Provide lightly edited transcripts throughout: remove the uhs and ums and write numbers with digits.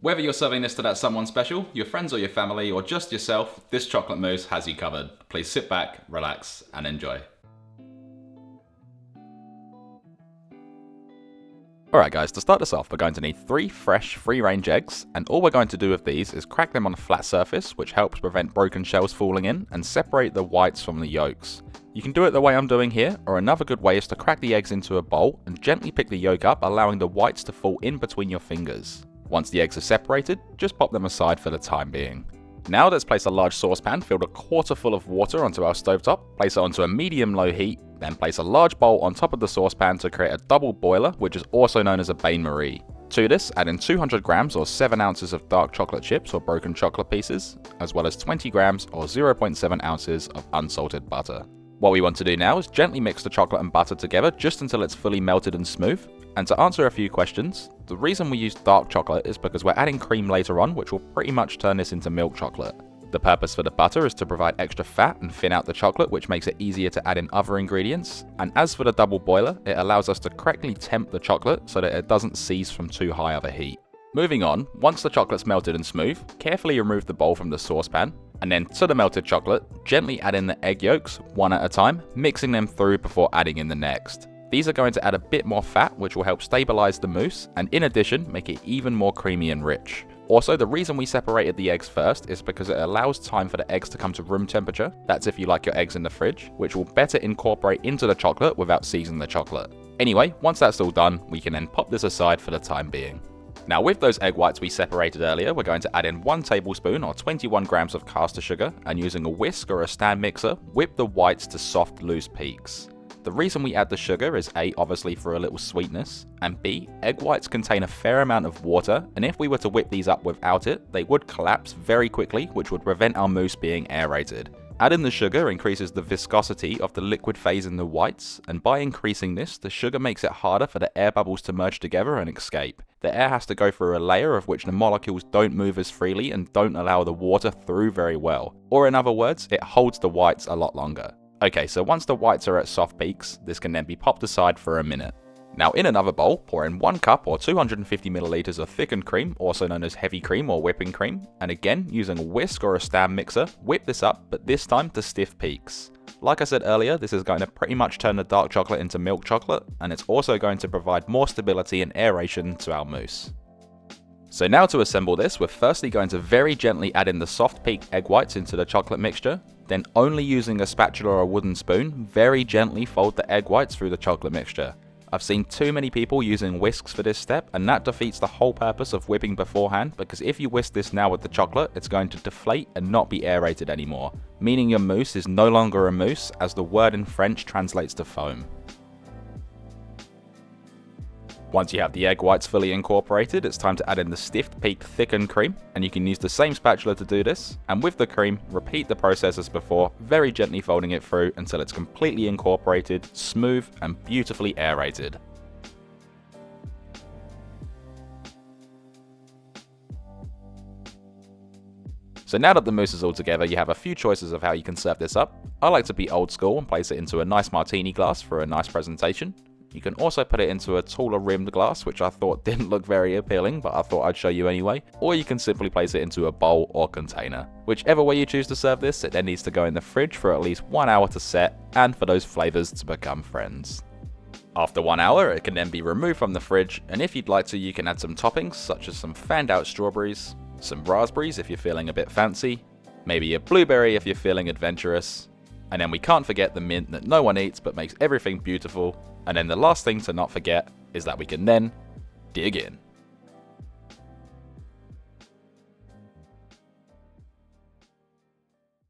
Whether you're serving this to that someone special, your friends or your family, or just yourself, this chocolate mousse has you covered. Please sit back, relax, and enjoy. Alright guys, to start this off, we're going to need 3 fresh, free-range eggs, and all we're going to do with these is crack them on a flat surface, which helps prevent broken shells falling in, and separate the whites from the yolks. You can do it the way I'm doing here, or another good way is to crack the eggs into a bowl, and gently pick the yolk up, allowing the whites to fall in between your fingers. Once the eggs are separated, just pop them aside for the time being. Now let's place a large saucepan filled 1/4 full of water onto our stovetop, place it onto a medium-low heat, then place a large bowl on top of the saucepan to create a double boiler, which is also known as a bain-marie. To this, add in 200 grams or 7 ounces of dark chocolate chips or broken chocolate pieces, as well as 20 grams or 0.7 ounces of unsalted butter. What we want to do now is gently mix the chocolate and butter together just until it's fully melted and smooth. And to answer a few questions, the reason we use dark chocolate is because we're adding cream later on, which will pretty much turn this into milk chocolate. The purpose for the butter is to provide extra fat and thin out the chocolate, which makes it easier to add in other ingredients. And as for the double boiler, it allows us to correctly temp the chocolate so that it doesn't seize from too high of a heat. Moving on, once the chocolate's melted and smooth, carefully remove the bowl from the saucepan, and then to the melted chocolate, gently add in the egg yolks, one at a time, mixing them through before adding in the next. These are going to add a bit more fat, which will help stabilize the mousse, and in addition, make it even more creamy and rich. Also, the reason we separated the eggs first is because it allows time for the eggs to come to room temperature, that's if you like your eggs in the fridge, which will better incorporate into the chocolate without seizing the chocolate. Anyway, once that's all done, we can then pop this aside for the time being. Now with those egg whites we separated earlier, we're going to add in 1 tablespoon or 21 grams of caster sugar, and using a whisk or a stand mixer, whip the whites to soft, loose peaks. The reason we add the sugar is A, obviously for a little sweetness, and B, egg whites contain a fair amount of water, and if we were to whip these up without it, they would collapse very quickly, which would prevent our mousse being aerated. Adding the sugar increases the viscosity of the liquid phase in the whites, and by increasing this, the sugar makes it harder for the air bubbles to merge together and escape. The air has to go through a layer of which the molecules don't move as freely and don't allow the water through very well. Or in other words, it holds the whites a lot longer. Okay, so once the whites are at soft peaks, this can then be popped aside for a minute. Now in another bowl, pour in 1 cup or 250 milliliters of thickened cream, also known as heavy cream or whipping cream, and again, using a whisk or a stand mixer, whip this up, but this time to stiff peaks. Like I said earlier, this is going to pretty much turn the dark chocolate into milk chocolate, and it's also going to provide more stability and aeration to our mousse. So now to assemble this, we're firstly going to very gently add in the soft peaked egg whites into the chocolate mixture, then only using a spatula or a wooden spoon, very gently fold the egg whites through the chocolate mixture. I've seen too many people using whisks for this step, and that defeats the whole purpose of whipping beforehand, because if you whisk this now with the chocolate, it's going to deflate and not be aerated anymore, meaning your mousse is no longer a mousse, as the word in French translates to foam. Once you have the egg whites fully incorporated, it's time to add in the stiff peaked thickened cream, and you can use the same spatula to do this, and with the cream, repeat the process as before, very gently folding it through until it's completely incorporated, smooth, and beautifully aerated. So now that the mousse is all together, you have a few choices of how you can serve this up. I like to be old school and place it into a nice martini glass for a nice presentation. You can also put it into a taller rimmed glass, which I thought didn't look very appealing, but I thought I'd show you anyway. Or you can simply place it into a bowl or container. Whichever way you choose to serve this, it then needs to go in the fridge for at least 1 hour to set, and for those flavors to become friends. After 1 hour, it can then be removed from the fridge, and if you'd like to, you can add some toppings, such as some fanned out strawberries, some raspberries if you're feeling a bit fancy, maybe a blueberry if you're feeling adventurous, and then we can't forget the mint that no one eats but makes everything beautiful. And then the last thing to not forget is that we can then dig in.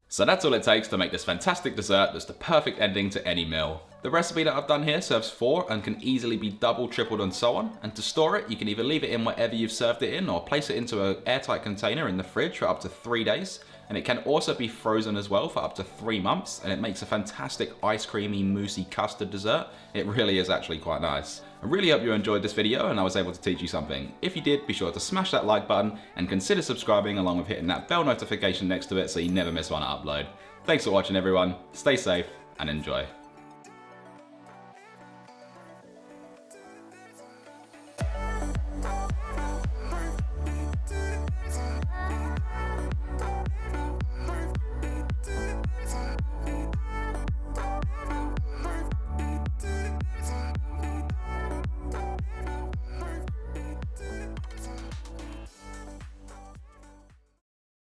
So that's all it takes to make this fantastic dessert that's the perfect ending to any meal. The recipe that I've done here serves 4 and can easily be doubled, tripled and so on. And to store it, you can either leave it in wherever you've served it in or place it into an airtight container in the fridge for up to 3 days. And it can also be frozen as well for up to 3 months, and it makes a fantastic ice creamy, moussey custard dessert. It really is actually quite nice. I really hope you enjoyed this video and I was able to teach you something. If you did, be sure to smash that like button and consider subscribing along with hitting that bell notification next to it so you never miss one I upload. Thanks for watching everyone, stay safe and enjoy.